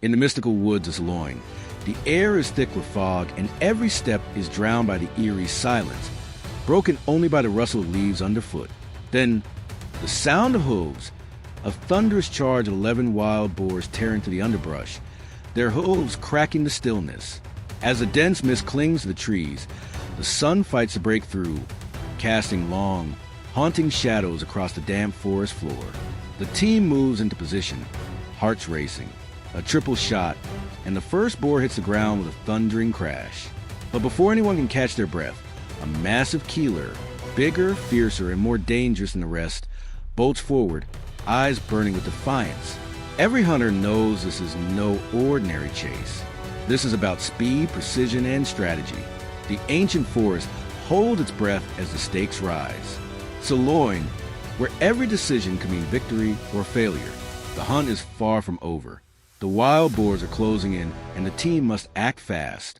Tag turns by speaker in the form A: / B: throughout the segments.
A: In the mystical woods of Loin, the air is thick with fog, and every step is drowned by the eerie silence, broken only by the rustle of leaves underfoot. Then, the sound of hooves, a thunderous charge of 11 wild boars tearing through the underbrush, their hooves cracking the stillness. As the dense mist clings to the trees, the sun fights to break through, casting long, haunting shadows across the damp forest floor. The team moves into position, hearts racing, a triple shot, and the first boar hits the ground with a thundering crash. But before anyone can catch their breath, a massive keeler, bigger, fiercer, and more dangerous than the rest, bolts forward, eyes burning with defiance. Every hunter knows this is no ordinary chase. This is about speed, precision, and strategy. The ancient forest holds its breath as the stakes rise. So Loin, where every decision can mean victory or failure, the hunt is far from over. The wild boars are closing in, and the team must act fast.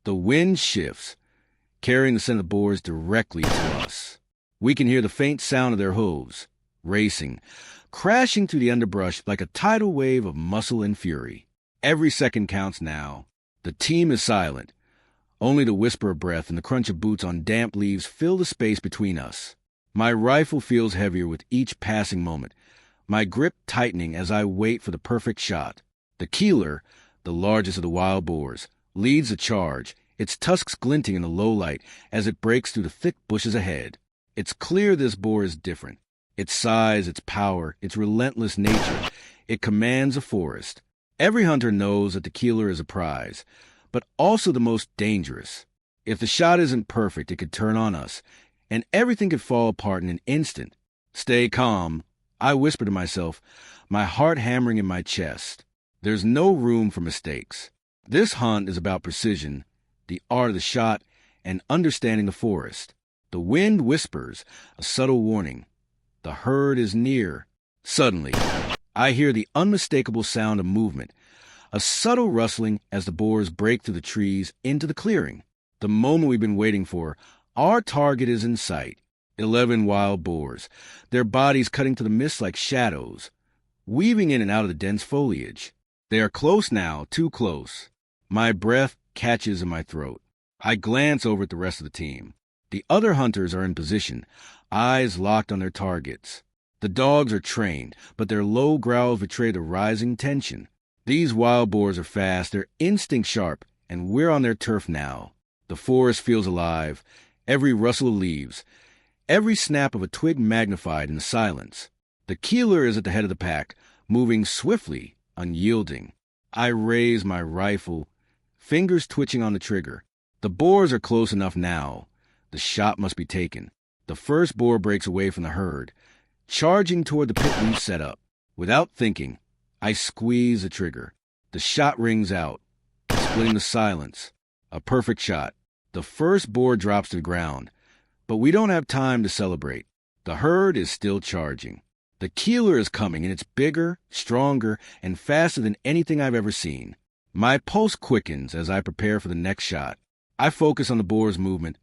A: The wind shifts, carrying the scent of the boars directly to us. We can hear the faint sound of their hooves, racing, crashing through the underbrush like a tidal wave of muscle and fury. Every second counts now. The team is silent. Only the whisper of breath and the crunch of boots on damp leaves fill the space between us. My rifle feels heavier with each passing moment, my grip tightening as I wait for the perfect shot. The keeler, the largest of the wild boars, leads the charge, its tusks glinting in the low light as it breaks through the thick bushes ahead. It's clear this boar is different. Its size, its power, its relentless nature, it commands a forest. Every hunter knows that the keeler is a prize, but also the most dangerous. If the shot isn't perfect, it could turn on us, and everything could fall apart in an instant. Stay calm, I whisper to myself, my heart hammering in my chest. There's no room for mistakes. This hunt is about precision, the art of the shot, and understanding the forest. The wind whispers, a subtle warning. The herd is near. Suddenly, I hear the unmistakable sound of movement, a subtle rustling as the boars break through the trees into the clearing. The moment we've been waiting for, our target is in sight. 11 wild boars, their bodies cutting to the mist like shadows, weaving in and out of the dense foliage. They are close now, too close. My breath catches in my throat. I glance over at the rest of the team. The other hunters are in position, eyes locked on their targets. The dogs are trained, but their low growls betray the rising tension. These wild boars are fast, their instincts sharp, and we're on their turf now. The forest feels alive, every rustle of leaves, every snap of a twig magnified in the silence. The keeler is at the head of the pack, moving swiftly, unyielding. I raise my rifle, fingers twitching on the trigger. The boars are close enough now. The shot must be taken. The first boar breaks away from the herd, charging toward the pit we've set up. Without thinking, I squeeze the trigger. The shot rings out, splitting the silence. A perfect shot. The first boar drops to the ground, but we don't have time to celebrate. The herd is still charging. The keeler is coming, and it's bigger, stronger, and faster than anything I've ever seen. My pulse quickens as I prepare for the next shot. I focus on the boar's movement,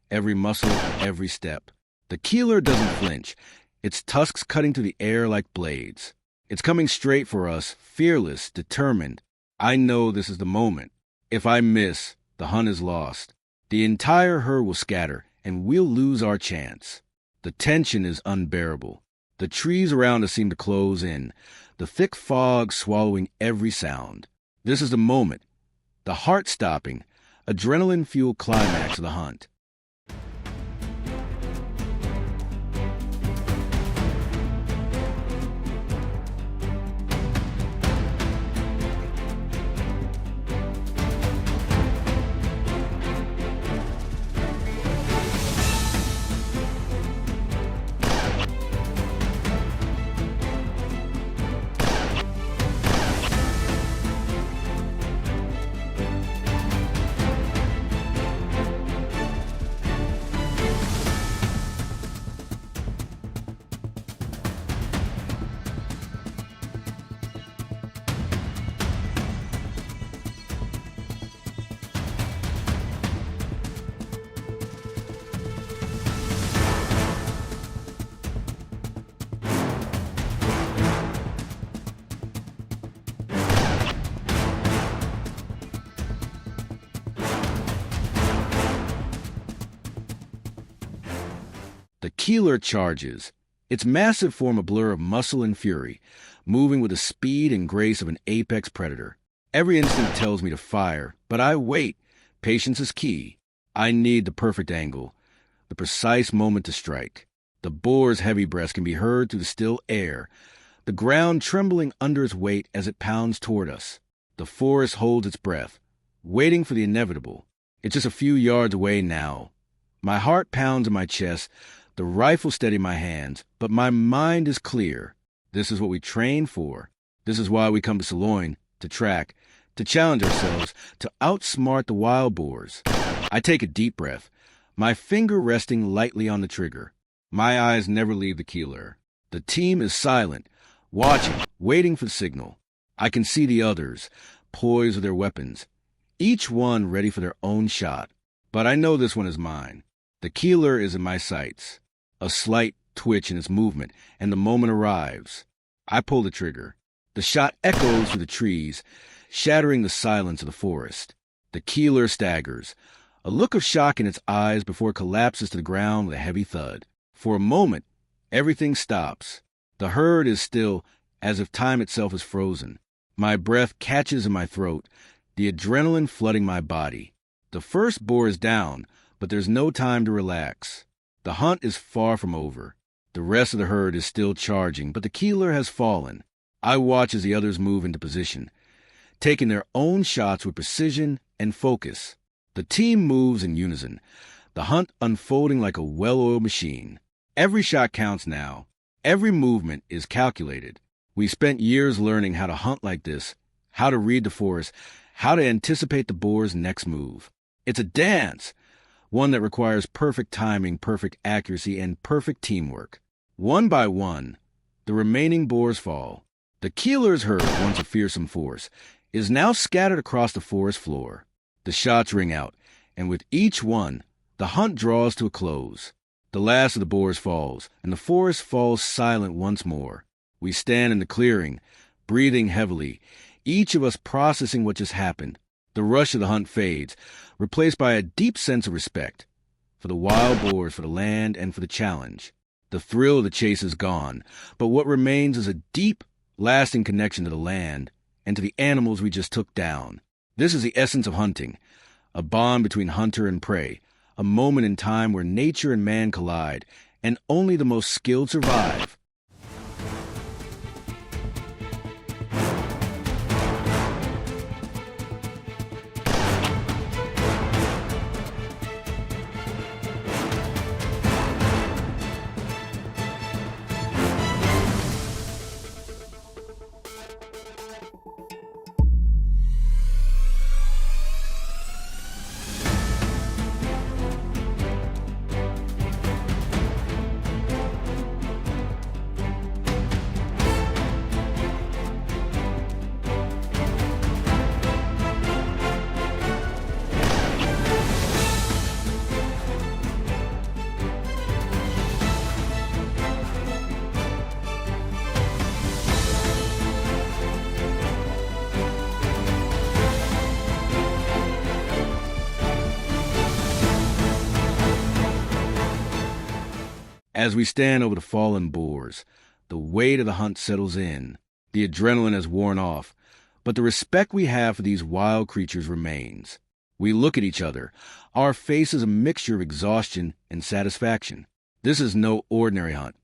A: every muscle, every step. The keeler doesn't flinch, its tusks cutting through the air like blades. It's coming straight for us, fearless, determined. I know this is the moment. If I miss, the hunt is lost. The entire herd will scatter, and we'll lose our chance. The tension is unbearable. The trees around us seem to close in, the thick fog swallowing every sound. This is the moment, the heart-stopping, adrenaline-fueled climax of the hunt. The keeler charges, its massive form a blur of muscle and fury, moving with the speed and grace of an apex predator. Every instinct tells me to fire, but I wait. Patience is key. I need the perfect angle, the precise moment to strike. The boar's heavy breath can be heard through the still air, the ground trembling under its weight as it pounds toward us. The forest holds its breath, waiting for the inevitable. It's just a few yards away now. My heart pounds in my chest, the rifle steady in my hands, but my mind is clear. This is what we train for. This is why we come to Saloin, to track, to challenge ourselves, to outsmart the wild boars. I take a deep breath, my finger resting lightly on the trigger. My eyes never leave the keeler. The team is silent, watching, waiting for the signal. I can see the others, poised with their weapons, each one ready for their own shot. But I know this one is mine. The keeler is in my sights. A slight twitch in its movement, and the moment arrives. I pull the trigger. The shot echoes through the trees, shattering the silence of the forest. The keeler staggers, a look of shock in its eyes before it collapses to the ground with a heavy thud. For a moment, everything stops. The herd is still, as if time itself is frozen. My breath catches in my throat, the adrenaline flooding my body. The first boar is down, but there's no time to relax. The hunt is far from over. The rest of the herd is still charging, but the keeler has fallen. I watch as the others move into position, taking their own shots with precision and focus. The team moves in unison, the hunt unfolding like a well-oiled machine. Every shot counts now. Every movement is calculated. We spent years learning how to hunt like this, how to read the forest, how to anticipate the boar's next move. It's a dance, one that requires perfect timing, perfect accuracy, and perfect teamwork. One by one, the remaining boars fall. The keeler's herd, once a fearsome force, is now scattered across the forest floor. The shots ring out, and with each one, the hunt draws to a close. The last of the boars falls, and the forest falls silent once more. We stand in the clearing, breathing heavily, each of us processing what just happened. The rush of the hunt fades, replaced by a deep sense of respect for the wild boars, for the land, and for the challenge. The thrill of the chase is gone, but what remains is a deep, lasting connection to the land and to the animals we just took down. This is the essence of hunting, a bond between hunter and prey, a moment in time where nature and man collide, and only the most skilled survive. As we stand over the fallen boars, the weight of the hunt settles in. The adrenaline has worn off, but the respect we have for these wild creatures remains. We look at each other, our faces a mixture of exhaustion and satisfaction. This is no ordinary hunt.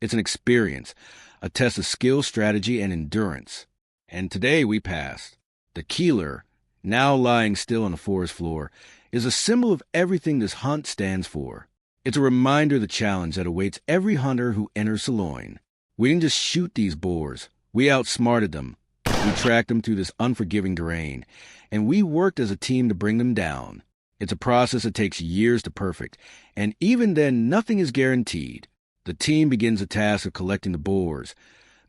A: It's an experience, a test of skill, strategy, and endurance. And today we passed. The keeler, now lying still on the forest floor, is a symbol of everything this hunt stands for. It's a reminder of the challenge that awaits every hunter who enters Saloin. We didn't just shoot these boars. We outsmarted them. We tracked them through this unforgiving terrain, and we worked as a team to bring them down. It's a process that takes years to perfect, and even then, nothing is guaranteed. The team begins the task of collecting the boars,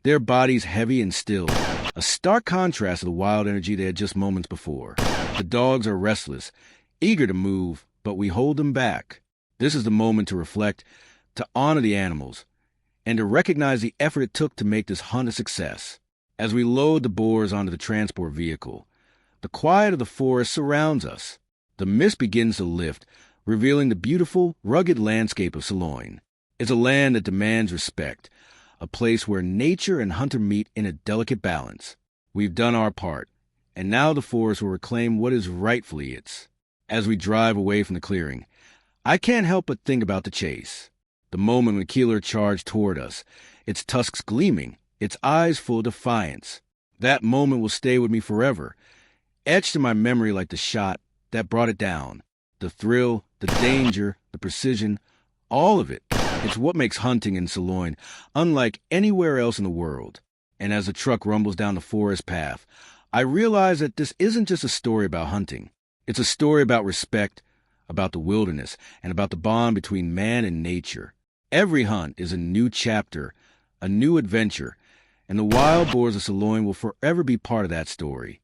A: their bodies heavy and still, a stark contrast to the wild energy they had just moments before. The dogs are restless, eager to move, but we hold them back. This is the moment to reflect, to honor the animals, and to recognize the effort it took to make this hunt a success. As we load the boars onto the transport vehicle, the quiet of the forest surrounds us. The mist begins to lift, revealing the beautiful, rugged landscape of Saloin. It's a land that demands respect, a place where nature and hunter meet in a delicate balance. We've done our part, and now the forest will reclaim what is rightfully its. As we drive away from the clearing, I can't help but think about the chase. The moment when Keeler charged toward us, its tusks gleaming, its eyes full of defiance. That moment will stay with me forever, etched in my memory like the shot that brought it down. The thrill, the danger, the precision, all of it. It's what makes hunting in Saloin unlike anywhere else in the world. And as the truck rumbles down the forest path, I realize that this isn't just a story about hunting. It's a story about respect, about the wilderness, and about the bond between man and nature. Every hunt is a new chapter, a new adventure, and the wild boars of Saloin will forever be part of that story.